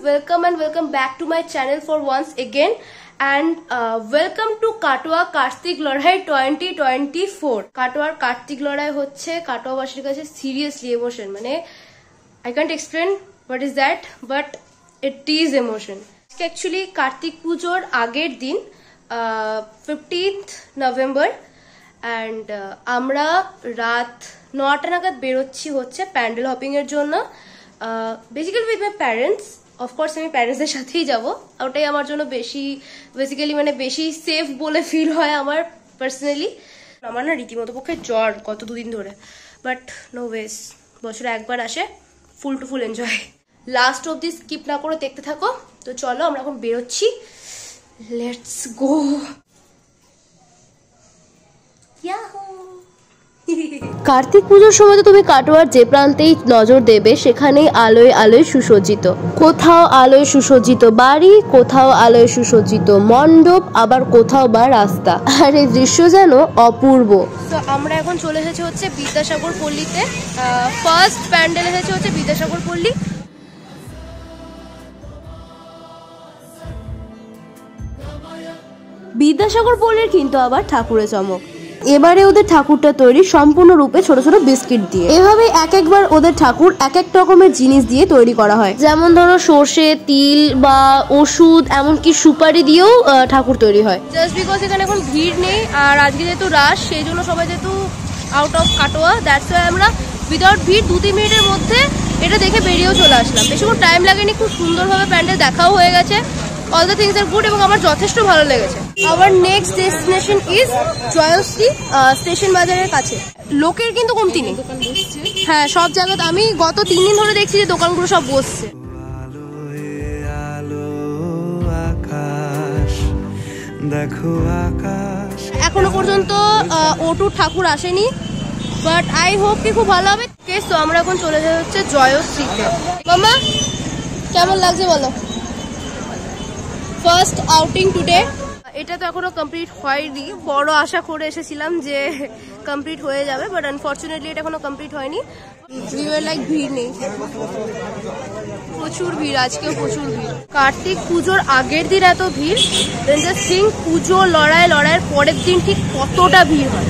Welcome and welcome back to my channel for once again, and welcome to Katwa Kartik Lodai 2024. Katwa Kartik Lodai হচ্ছে কাটোয়াবাসীর কাছে seriously emotion, মানে I can't explain what is that, but it is emotion. Actually Kartik পুজোর আগের দিন 15th November, and আমরা রাত 9টা নাগাদ বেরোচ্ছি হচ্ছে প্যান্ডেল হপিং এর জন্য, basically with my parents. Of course আমি প্যারেন্টসদের সাথেই যাবো, ওটাই আমার জন্য বেশি বেসিক্যালি মানে বেশি সেফ বলে ফিল হয় আমার পার্সোনালি। আমার না রীতিমতো পক্ষে জ্বর গত দুদিন ধরে, বাট নো ওয়েস, বছরে একবার আসে, ফুল টু ফুল এনজয়। লাস্ট অবধি স্কিপ না করে দেখতে থাকো। তো চলো আমরা এখন বেরোচ্ছি, লেটস গো। কার্তিক পুজোর সময় তো তুমি কাটোয়ার যে প্রান্তেই নজর দেবে সেখানেই আলোয় আলোয় সুসজ্জিত, কোথাও আলোয় সুসজ্জিত বাড়ি, কোথাও আলোয় সুসজ্জিত মণ্ডপ, আবার কোথাও বা রাস্তা, আর এই দৃশ্য যেন অপূর্ব। তো আমরা এখন চলে এসেছি হচ্ছে বিদ্যাসাগর পল্লীতে। ফার্স্ট প্যান্ডেল এসেছে হচ্ছে বিদ্যাসাগর পল্লী। বিদ্যাসাগর পল্লীর কিন্তু আবার ঠাকুরের চমক। এবারে ওদের ঠাকুরটা তৈরি সম্পূর্ণরূপে ছোট ছোট বিস্কিট দিয়ে। এভাবে এক একবার ওদের ঠাকুর এক এক রকমের জিনিস দিয়ে তৈরি করা হয়, যেমন ধরো সর্ষে, তিল বা ওষুধ, এমনকি সুপারি দিয়েও ঠাকুর তৈরি হয়। জাস্ট বিকজ এখানে এখন ভিড় নেই, আর আজকে যেহেতু রাশ, সেই জন্য সবাই যেহেতু out of Katwa, that's why আমরা উইদাউট ভিড় 2-3 মিনিটের মধ্যে এটা দেখে বেরিয়েও চলে আসলাম। বেশিক্ষণ টাইম লাগেনি, খুব সুন্দরভাবে প্যান্ডেল দেখাও হয়ে গেছে। All the things are good এবং আমার যথেষ্ট ভালো লেগেছে। Our next destination is Jayashree station বাজারের কাছে। লোকের কিন্তু কমতি নেই, হ্যাঁ সব জায়গাতে। আমি গত 3 দিন ধরে দেখছি যে দোকানগুলো সব বসছে। এখনো পর্যন্ত ওটু ঠাকুর আসেনি, বাট আই হোপ কি খুব ভালো হবে। তো আমরা এখন চলে যাওয়া হচ্ছে জয়শ্রীতে। মামা কেমন লাগছে বলো? First outing today. এটা তো এখনো কমপ্লিট হয়নি, বড় আশা করে এসেছিলাম যে কমপ্লিট হয়ে যাবে, বাট আনফর্চুনেটলি এটা এখনো কমপ্লিট হয়নি। লাইক ভিড় নেই, প্রচুর ভিড়, আজকেও প্রচুর ভিড়। কার্তিক পুজোর আগের দিন এত ভিড়, সিং পুজো লড়াইয়ের পরের দিন ঠিক কতটা ভিড় হয়।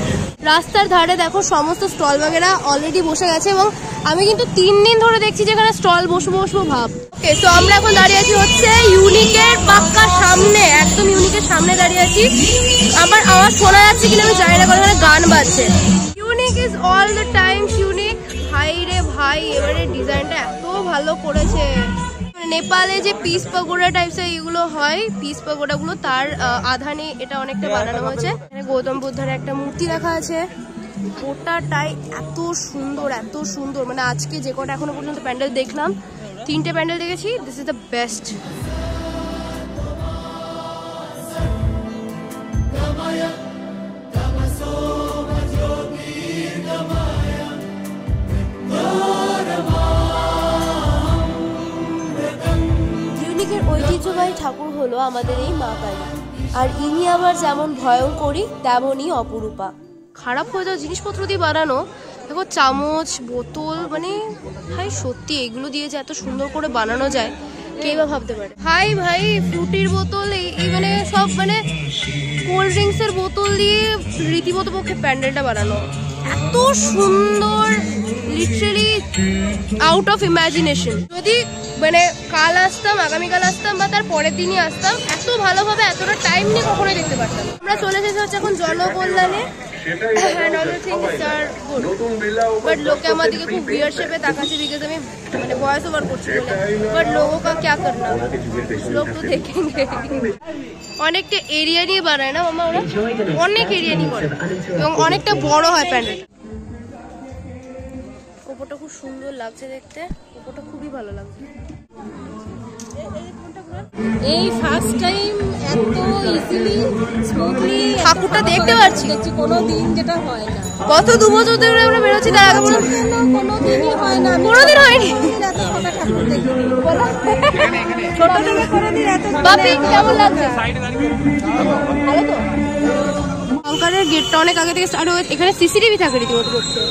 রাস্তার ধারে দেখো সমস্ত স্টল বাগেরা অলরেডি বসে গেছে, এবং আমি কিন্তু 3 দিন ধরে দেখছি যেখানে স্টল বসবো ভাব। ওকে, তো আমরা এখন দাঁড়িয়ে আছি হচ্ছে ইউনিকের পাক্কা সামনে, একদম ইউনিকের সামনে দাঁড়িয়ে আছি। আমার আওয়াজ শোনা যাচ্ছে কিনা আমি জানি না, কারণ এখানে গান বাজছে। Unique is all the time unique. ভাই রে ভাই, এবারে ডিজাইনটা এত ভালো করেছে। নেপালে যে পিস পাগোড়া টাইপসের এগুলো হয়, পিস পাগোড়াগুলো তার আধানে এটা অনেকটা বানানো হয়েছে। এখানে গৌতম বুদ্ধের একটা মূর্তি রাখা আছে। গোটাটাই এত সুন্দর, মানে আজকে যে কটা এখনো পর্যন্ত প্যান্ডেল দেখলাম, 3টে প্যান্ডেল দেখেছি, দিস ইজ দ্য বেস্ট। ঐতিহ্যবাহী ঠাকুর হলো আমাদের এই মা কালী, আর ইনি আবার যেমন ভয়ঙ্করী তেমনই অপরূপা। খারাপ হয়ে যাওয়া জিনিসপত্র দিয়ে বানানো, দেখো চামচ, বোতল, মানে ভাই সত্যি এগুলো দিয়ে যে এত সুন্দর করে বানানো যায় কে বা ভাবতে পারে। ভাই ফ্রুটির বোতল, এই মানে সব মানে কোল্ড ড্রিঙ্কসের বোতল দিয়ে রীতিমতো পক্ষে প্যান্ডেলটা বানানো এত সুন্দর, লিটারালি আউট অফ ইমাজিনেশন। যদি মানে কাল আসতাম, আগামীকাল আসতাম বা তার পরের দিনই আসতাম, এত ভালোভাবে এতটা টাইম নিয়ে কখনোই দেখতে পারতাম। আমরা চলে এসেছি হচ্ছে এখন জনকল্যাণে। বাট লোকে আমার দিকে খুব বিয়ার শেপে তাকাচ্ছে, বিকজ আমি মানে ভয়েস ওভার করছি বলে। বাট লোগো কা ক্যা করনা, লোক তো দেখেঙ্গে। অনেকটা এরিয়া নিয়ে বানায় না মামা ওরা, অনেক এরিয়া নিয়ে করে, এবং অনেকটা বড় হয় প্যান্ডেল। ওপরটা খুব সুন্দর লাগছে দেখতে, ওপরটা খুবই ভালো লাগছে। এই ফার্স্ট টাইম এত ইজিলি স্মুথলি ঠাকুরটা দেখতে পাচ্ছি, কোনো দিন যেটা হয় না। কত 2 বছর ধরে আমরা বেরোচ্ছি, তার আগে কোনো দিনই হয় না, কোনোদিন হয়নি। এত ছোট ঠাকুর দেখি ছোট থেকে কোনোদিন এত। বাপি কেমন লাগছে? ভালো তো। শঙ্করের গেটটা অনেক আগে থেকে স্টার্ট হয়ে, এখানে সিসিটিভি থাকে রীতিমতো করতে।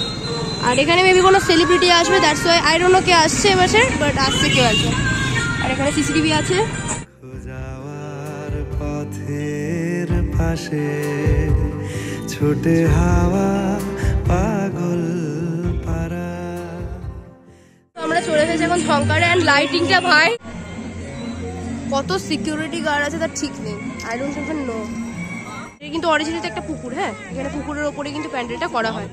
আর এখানে মেবি কোনো সেলিব্রিটি আসবে, that's why I don't know কে আসছে এবারে, বাট আসছে কেউ আসবে। আর এখানে সিসিটিভি আছে। পথের পাশে ছোটে হাওয়া পাগল পারা। আমরা চলে এসেছি এখন শঙ্করে। অ্যান্ড লাইটিংটা ভাই, কত সিকিউরিটি গার্ড আছে তার ঠিক নেই। I don't even know. এটা কিন্তু অরিজিনালি একটা পুকুর, হ্যাঁ, এখানে পুকুরের ওপরে কিন্তু প্যান্ডেলটা করা হয়।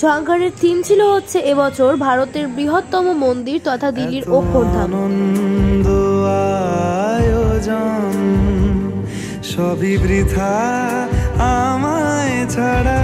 শঙ্করের থিম ছিল হচ্ছে এবছর ভারতের বৃহত্তম মন্দির তথা দিল্লির অক্ষরধাম। আনন্দ আয়োজন সবই বৃথা আমায় ছাড়া,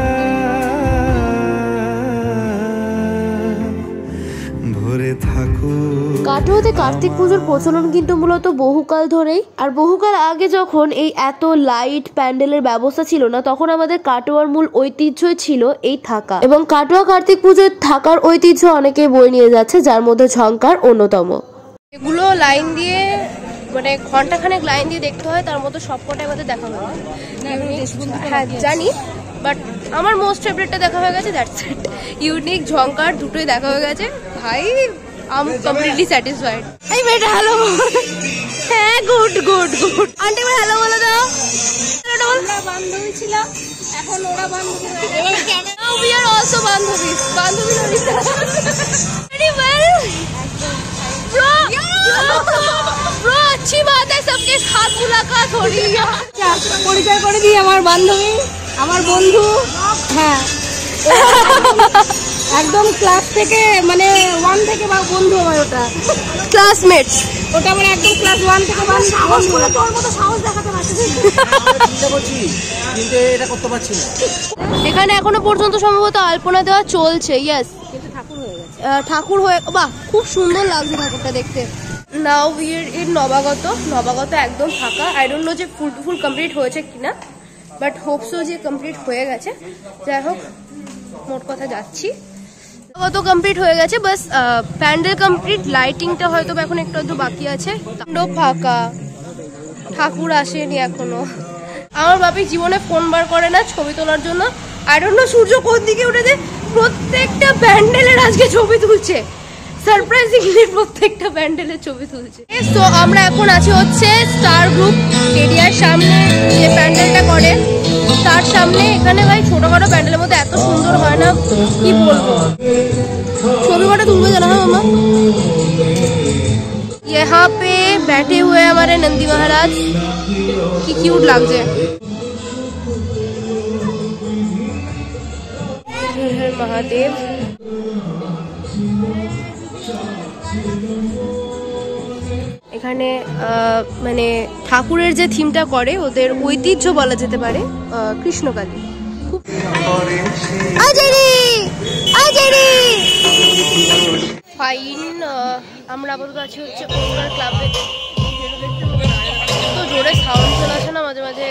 ভরে থাকুক। কাটোয়াতে কার্তিক পুজোর প্রচলন কিন্তু মূলত বহুকাল ধরেই। আর বহুকাল আগে যখন এই এত লাইট প্যান্ডেলের ব্যবস্থা ছিল না, তখন আমাদের কাটোয়ার মূল ঐতিহ্যই ছিল এই থাকা। এবং কাটোয়া কার্তিক পুজোর থাকার ঐতিহ্য অনেকে বয়ে নিয়ে যাচ্ছে, যার মধ্যে ঝঙ্কার অন্যতম। এগুলো লাইন দিয়ে মানে ঘন্টাখানেক লাইন দিয়ে দেখতে হয়, তার মধ্যে সবকটাই আমাদের দেখা হয়। হ্যাঁ জানি, বাট আমার মোস্ট ফেভারিটটা দেখা হয়ে গেছে, দ্যাটস ইট। ইউনিক ঝঙ্কার দুটোই দেখা হয়ে গেছে ভাই, আই এম কমপ্লিটলি স্যাটিসফাইড। এই মেয়েটা হ্যালো। হ্যাঁ গুড গুড গুড। আন্টি এবার হ্যালো বলে দাও। আমরা বান্ধবী ছিলাম, এখন ওরা বান্ধবী হয়ে গেছে। Now we are also বান্ধবীস। বান্ধবী Lalita. Very well. Bro, bro, अच्छी बात है, सबके साथ मुलाकात हो रही है। পরিচয় করে দিই, আমার বান্ধবী, আমার বন্ধু। হ্যাঁ একদম ক্লাস থেকে, মানে 1 থেকে বন্ধু আমার। ওটা ক্লাসমেটস, ওটা আমার একদম ক্লাস 1 থেকে বন্ধু। তোর মতো সাহস দেখাতে পারছিস? চিন্তা করছি কিন্তু এটা করতে পারছি না। এখানে এখনো পর্যন্ত সম্ভবত আলপনা দেওয়া চলছে। ইয়েস, কিন্তু ঠাকুর হয়ে গেছে। ঠাকুর হয়ে, বাহ খুব সুন্দর লাগছে ঠাকুরটা দেখতে। নাও উই আর ইন নবাগত। নবাগত একদম ফাঁকা। আই ডোন্ট নো যে ফুল কমপ্লিট হয়েছে কিনা, বাট হোপসো যে কমপ্লিট হয়ে গেছে। যাই হোক, মোট কথা যাচ্ছি, নবাগত কমপ্লিট হয়ে গেছে, বাস প্যান্ডেল কমপ্লিট। লাইটিংটা হয়তো এখন একটু বাকি আছে। ফাঁকা, ঠাকুর আসেনি এখনো। আমার বাপি জীবনে ফোন বার করে না ছবি তোলার জন্য। আই ডোন্ট নো সূর্য কোন দিকে উঠেছে, প্রত্যেকটা প্যান্ডেলের আজকে ছবি তুলছে। সারপ্রাইজিংলি প্রত্যেকটা প্যান্ডেলের ছবি তুলছে। তো আমরা এখন আছি হচ্ছে স্টার গ্রুপ এরিয়ার সামনে, যে প্যান্ডেলটা করে তার সামনে। এখানে ভাই ছোটখাটো প্যান্ডেলের মধ্যে এত সুন্দর হয় না, কি বলবো। ছবি কটা তুলবে জানা है मामा। यहाँ पे बैठे हुए हमारे नंदी महाराज, की क्यूट লাগছে। महादेव, এখানে মানে ঠাকুরের যে থিমটা করে, ওদের ঐতিহ্য বলা যেতে পারে কৃষ্ণকালী। ফাইন। আমরা আপাতত আছি হচ্ছে ওঙ্কার ক্লাবে। তো জোরে সাউন্ড চলে না মাঝে মাঝে।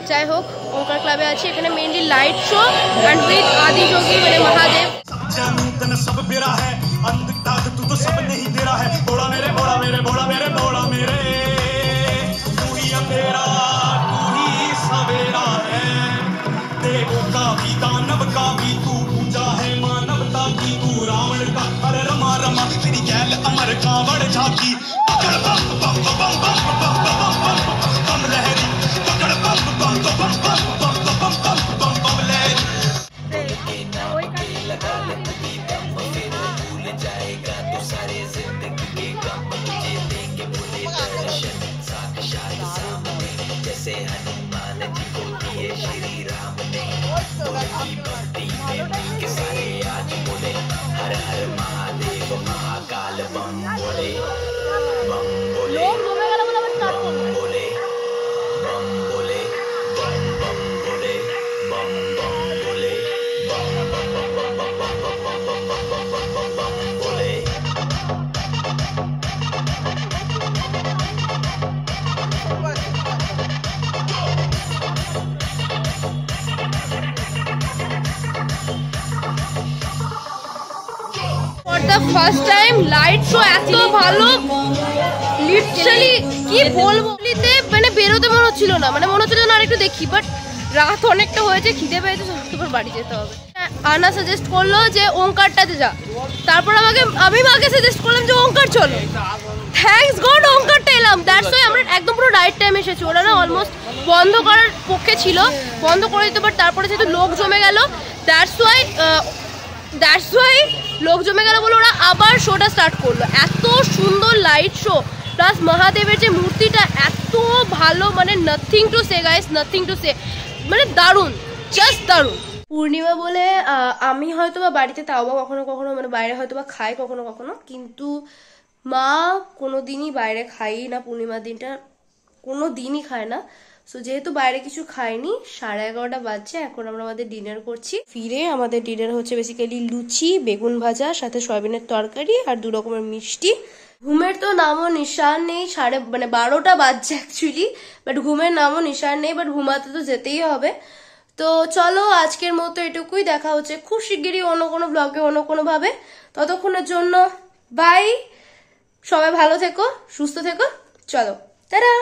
যাই হোক, ওঙ্কার ক্লাবে আছি। এখানে mainly light show and with Adi Jogi মানে महादेव। सब मेरा है अंधकार तू तो सब नहीं तेरा है बोला मेरे बोला मेरे बोला मेरे बोला मेरे तू ही अंधेरा तू ही सवेरा है देवों का भी दानव का भी तू पूजा है मानवता की तू रावण का हर रमा रमा तेरी गैल अमर कावड़ झाकी पकड़ बम बम बम बम बम बम बम बम लहरी पकड़ बम बम बम बम बम बम बम बम बम लहरी जैसे हनुमान जी को दिए श्री राम ने भक्ति में के सारे आज बोले हर हर महादेव महाकाल बम बोले बम बोले बम बोले बम बोले बम बम बोले बम बम बोले बम बम बम बम बम बम बम बम बम बम बम बोले ফার্স্ট টাইম লাইট শো এত ভালো, লিটারালি কি বলবো, মানে বেরোতে মনে হচ্ছিল না, মানে মনে হচ্ছিল না আরেকটু দেখি, বাট রাত অনেকটা হয়েছে, খিদে পেয়েছে, তারপর বাড়ি যেতে হবে। আনা সাজেস্ট করলো যে ওঙ্কারটাতে যা, তারপর আমি মাকে সাজেস্ট করলাম যে ওঙ্কার চলো, থ্যাঙ্কস গড ওঙ্কারটা এলাম। দ্যাটস ওয়াই আমরা একদম পুরো রাইট টাইম এসেছি। ওরা না অলমোস্ট বন্ধ করার পক্ষে ছিল, বন্ধ করে দিতে, বাট তারপরে যেহেতু লোক জমে গেল, দ্যাটস ওয়াই লোক জমে গেল বলে ওরা আবার শোটা স্টার্ট করলো। এত সুন্দর লাইট শো, প্লাস মহাদেবের যে মূর্তিটা এত ভালো, মানে nothing to say guys, nothing to say, মানে দারুণ, জাস্ট দারুণ। পূর্ণিমা বলে আমি হয়তো বা বাড়িতে তাও বা কখনো কখনো মানে বাইরে হয়তো বা খাই কখনো কখনো, কিন্তু মা কোনোদিনই বাইরে খাই না, পূর্ণিমার দিনটা কোনো দিনই খায় না। সো যেহেতু বাইরে কিছু খাইনি, 11:30 বাজছে, এখন আমরা আমাদের ডিনার করছি। ফিরে আমাদের ডিনার হচ্ছে বেসিক্যালি লুচি, বেগুন ভাজা, সাথে সয়াবিনের তরকারি আর 2 রকমের মিষ্টি। ঘুমের তো নামও নিশান নেই, 12:30 বাজছে অ্যাকচুয়ালি, বাট ঘুমের নামও নিশান নেই, বাট ঘুমাতে তো যেতেই হবে। তো চলো আজকের মতো এটুকুই, দেখা হচ্ছে খুব শিগগিরই অন্য কোনো ব্লগে অন্য কোনো ভাবে। ততক্ষণের জন্য বাই, সবাই ভালো থেকো, সুস্থ থেকো, চলো টাটা।